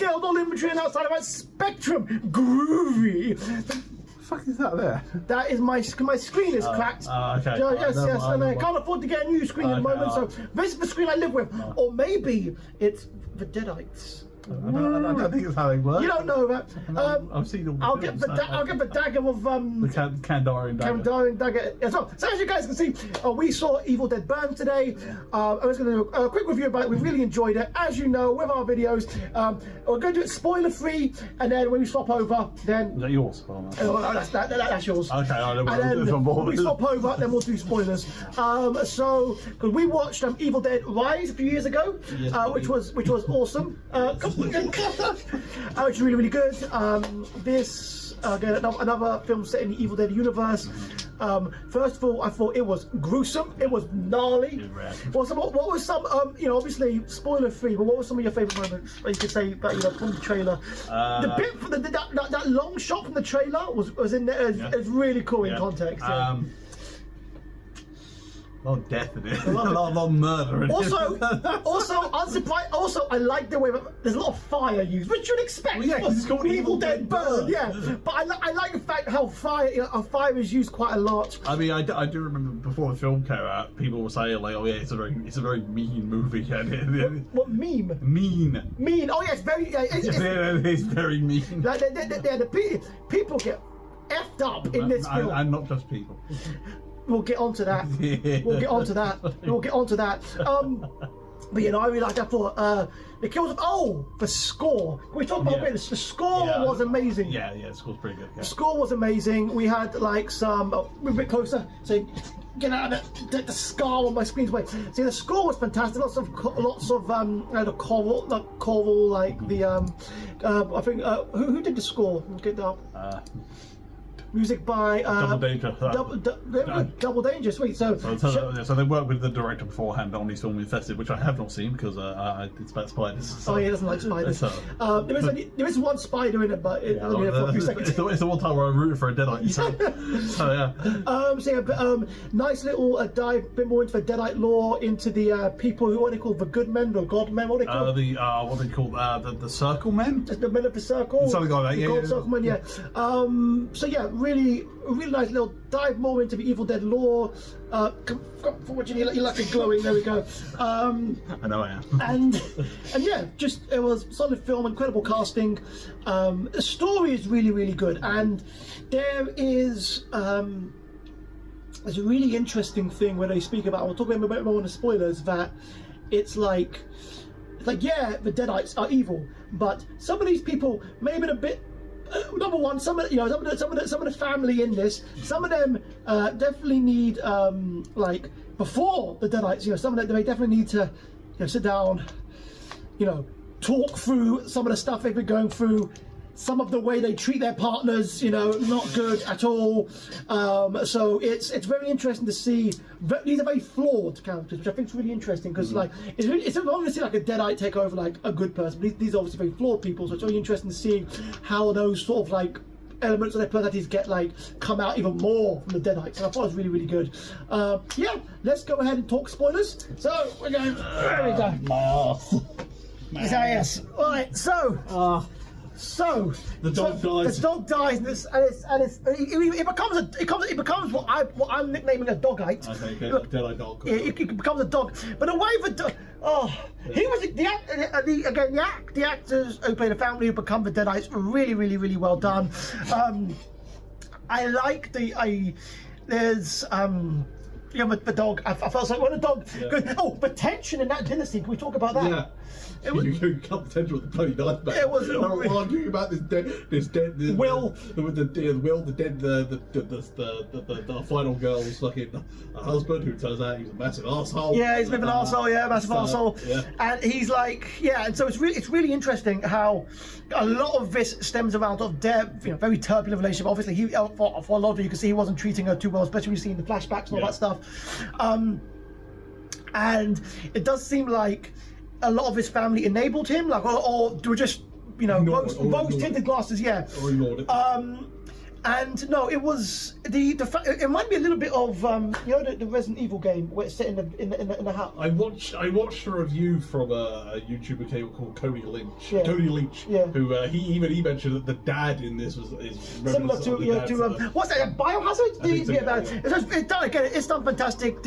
scaled all inventory and outside of Spectrum. Groovy. Fuck is that there? That is my screen is cracked. Okay. Yes, and I can't afford to get a new screen at the moment, so this is the screen I live with. Or maybe it's the Deadites. I don't think it's how they work. You don't know that. I've seen all the I'll films, get the dagger of the Kandarian dagger. Kandarian dagger as well. So as you guys can see, we saw Evil Dead Burn today. I was going to do a quick review about it. We really enjoyed it. As you know, with our videos, we're going to do it spoiler free, and then when we swap over, then Is that yours? that's yours. Okay, I don't And know. then when we swap over, then we'll do spoilers. So, because we watched Evil Dead Rise a few years ago, which was awesome. Which is really, really good. This again another film set in the Evil Dead universe. First of all, I thought it was gruesome. It was gnarly. What was some you know, obviously spoiler free, but what were some of your favourite moments? You could say that, you know, from the trailer. The bit for that long shot from the trailer was in there. It's really cool in context. Yeah. A lot of death in it. A lot of murder in it. Also, unsurprised. Also, I like the way that there's a lot of fire used, which you'd expect. Well, yeah, 'cause it's called Evil Dead Burn. Yeah, but I like the fact how fire is used quite a lot. I mean, I do remember before the film came out, people were saying like, "Oh yeah, it's a very mean movie." What meme? Mean. Mean. Oh yeah, it's very. It's very mean. Like the people get effed up in this film. And not just people. We'll get onto that. We'll get onto that. But you know, I really like that. For the kills. The score. We talked about this. The score was amazing. Yeah, the score's pretty good. Yeah. The score was amazing. We had like some. Move a bit closer. So get out of the scar on my screen's way. See, the score was fantastic. Lots of the choral, like the I think who did the score? Get that up. Music by Double Danger. Double Danger, sweet. So they worked with the director beforehand on his film Infested, which I have not seen because it's about spiders. So. Oh, he doesn't like spiders. There is one spider in it, but it's only there for a few seconds. It's the one time where I rooted for a Deadite. Nice little dive, a bit more into the Deadite lore, into the people who what they call the good men or god men. What they call what they call the Circle Men. Just the men of the circle. Something like that. The Circle Men. Yeah. So yeah. Really nice little dive more into the Evil Dead lore. For what you like it glowing. There we go. I know I am. And yeah, just it was solid film, incredible casting. The story is really good, and there is there's a really interesting thing where they speak about. We'll talk about a bit more in the spoilers. That it's like yeah, the Deadites are evil, but some of these people may have been a bit. Number one, some of the family in this, some of them definitely need like before the Deadites, you know, some of them they definitely need to, you know, sit down, you know, talk through some of the stuff they've been going through. Some of the way they treat their partners, you know, not good at all. So it's very interesting to see. These are very flawed characters, which I think is really interesting because like it's obviously like a Deadite take over like a good person. But these are obviously very flawed people, so it's really interesting to see how those sort of like elements of their personalities get like come out even more from the Deadites. And I thought it was really good. Yeah, let's go ahead and talk spoilers. So we're going. There we go. My ass. Yes. All right. So the dog dies. The dog dies, and it becomes what I'm nicknaming a dogite. Okay, Deadite dog. Yeah, it becomes a dog. But the way he was the actors who play the family who become the Deadites were really well done. I like there's yeah, but the dog. I felt like when the dog. Yeah. Oh, the tension in that dinner scene. Can we talk about that? Yeah. It was, you can't pretend with the bloody knife back. It was. While I'm talking about this dead Will, the final girl's fucking husband, who turns out he's a massive arsehole. Yeah, he's a bit of an arsehole. Yeah, massive arsehole. Yeah. And he's like, yeah, and so it's really interesting how a lot of this stems around of their, you know, very turbulent relationship. Obviously, for a lot of it, you can see he wasn't treating her too well, especially when you see in the flashbacks and all that stuff. And it does seem like a lot of his family enabled him, like, or were just, you know, rose-tinted glasses, yeah. Or ignored it. And no, it was it reminded me a little bit of you know the Resident Evil game where it's set in the house. I watched a review from a YouTuber called Cody Lynch. Yeah. Cody Lynch, Yeah. who he mentioned that the dad in this is Similar reminiscent to of the dad's, what's that? Biohazard? I think so, yeah. It's done again. It's done fantastic.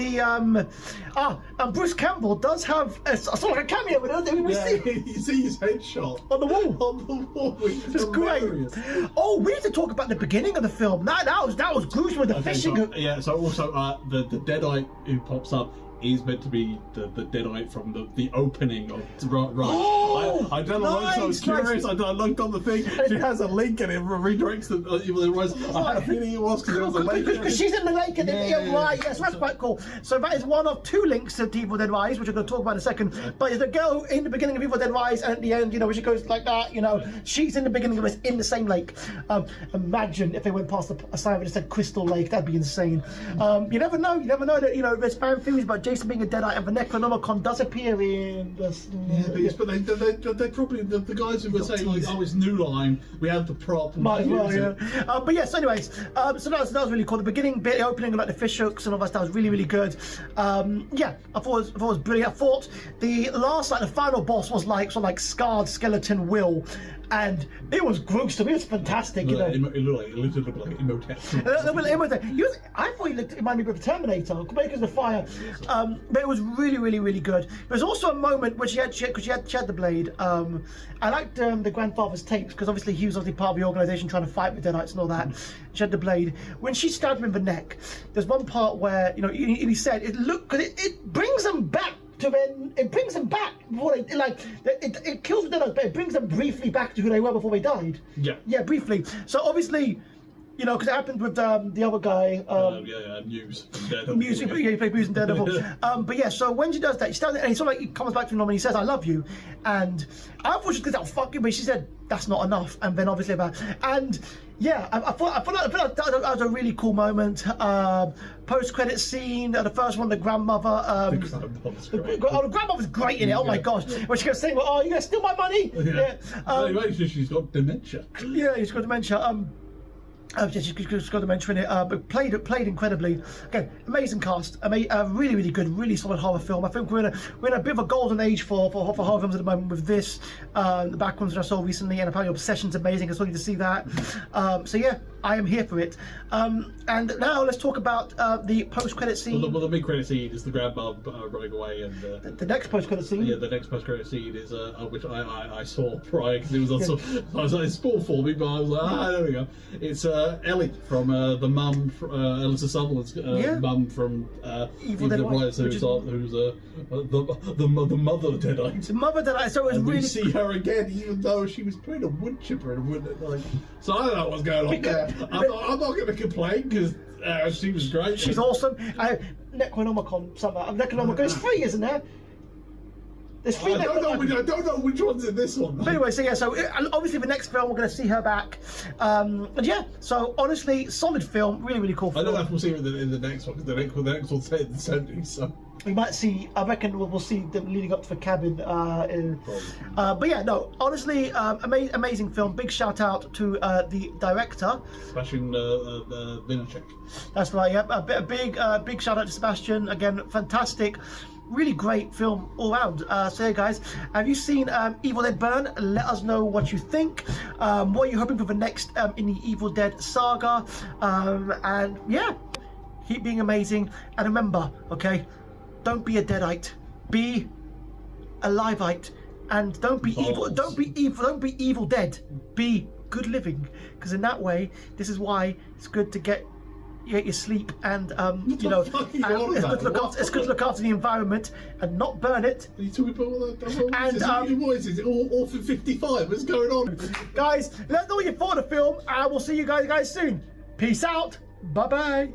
Bruce Campbell does have a sort of like a cameo with it. We yeah, see you see his headshot on the wall. on the wall, which is It's great. hilarious. Oh, we need to talk about the beginning of the film. That was gruesome with the Okay, fishing. so, yeah, so also the Deadite who pops up is meant to be the Deadite from the opening of Rush. Oh, I don't know why I was nice, curious. I looked on the thing. She has a link and it redirects the Evil Dead Rise. I had a feeling it was because there was a link. Because she's in the lake and Yeah. right, yes, that's quite cool. So that is one of two links to Evil Dead Rise, which I'm going to talk about in a second. But it's the girl in the beginning of Evil Dead Rise and at the end, where she goes like that, she's in the beginning of it in the same lake. Imagine if they went past a sign that said Crystal Lake, that'd be insane. You never know that, there's fan theories about Jason being a Deadite, and the Necronomicon does appear in this. But they probably the guys who were saying like, oh, it's New Line. We have the prop. Might as well, yeah. But yes, anyways, so that was really cool. The beginning bit, the opening, like the fish hooks and all that stuff was really, really good. Yeah, I thought it was brilliant. I thought the last, the final boss was like sort of like scarred skeleton Will, and it was gruesome. It was fantastic, It looked like Imhotep. I thought he reminded me of Terminator because of the fire, but it was really, really, really good. There was also a moment where she had the blade. I liked the grandfather's tapes because obviously he was obviously part of the organisation trying to fight the Deadites and all that. She had the blade. When she stabbed him in the neck, there's one part where he said it brings them back. It brings them back before it kills the Deadites, but it brings them briefly back to who they were before they died. Yeah, briefly. So obviously, because it happened with the other guy. Muse. Muse, he played Muse in Daredevil. But yeah, so when she does that, she stands and he sort of he comes back to him and he says, "I love you," and I thought she was going to fuck you, but she said that's not enough, and then obviously yeah, I thought that was a really cool moment. Post-credit scene, the first one, the grandmother. The grandmother's great in it. Oh my gosh, when she goes saying, "Oh, you gonna steal my money?" Yeah. Anyway, she's got dementia. Yeah, she's got dementia. She's got to mention it, but played incredibly. Again, amazing cast, really, really good, really solid horror film. I think we're in a bit of a golden age for horror films at the moment with this, the back ones that I saw recently, and apparently Obsession's amazing. I saw you to see that. So yeah, I am here for it. And now let's talk about the post-credit scene. Well, the mid-credit scene is the grandma running away, and the next post-credit scene. Yeah, the next post-credit scene is which I saw prior because it was on I was like, it's spoiled for me, but I was like, there we go. It's Ellie from the mum, Alyssa Sutherland's mum from Evil Dead Rise, who's the mother Deadite. The mother Deadite. So it was really. We see her again, even though she was playing a wood chipper in a wood. So I don't know what's going on there. I'm not going to complain because she was great. She's awesome. Necronomicon somehow. Necronomicon. There's three, isn't there? There's three. I don't know which one's in this one. But anyway, so obviously the next film we're going to see her back. And yeah, so honestly, solid film, really, really cool film. I don't know if we'll see her in the next one because the next one's set in the 70s. So we might see. I reckon we'll see them leading up to the cabin. But yeah, no, honestly, amazing film. Big shout out to the director, Sebastian Vinacek. That's right. Yeah, a big shout out to Sebastian. Again, fantastic. Really great film all round. So yeah, guys, have you seen Evil Dead Burn? Let us know what you think. What are you hoping for the next in the Evil Dead saga? And yeah, keep being amazing. And remember, okay, don't be a Deadite. Be a Liveite. And don't be evil. Don't be evil. Don't be Evil Dead. Be good living. Because in that way, this is why it's good to get your sleep and it's good to look after the environment and not burn it. Are you talking about all that? And what is it? All for 55? What's going on? Guys, let us know what you thought of the film, and we'll see you guys soon. Peace out. Bye bye.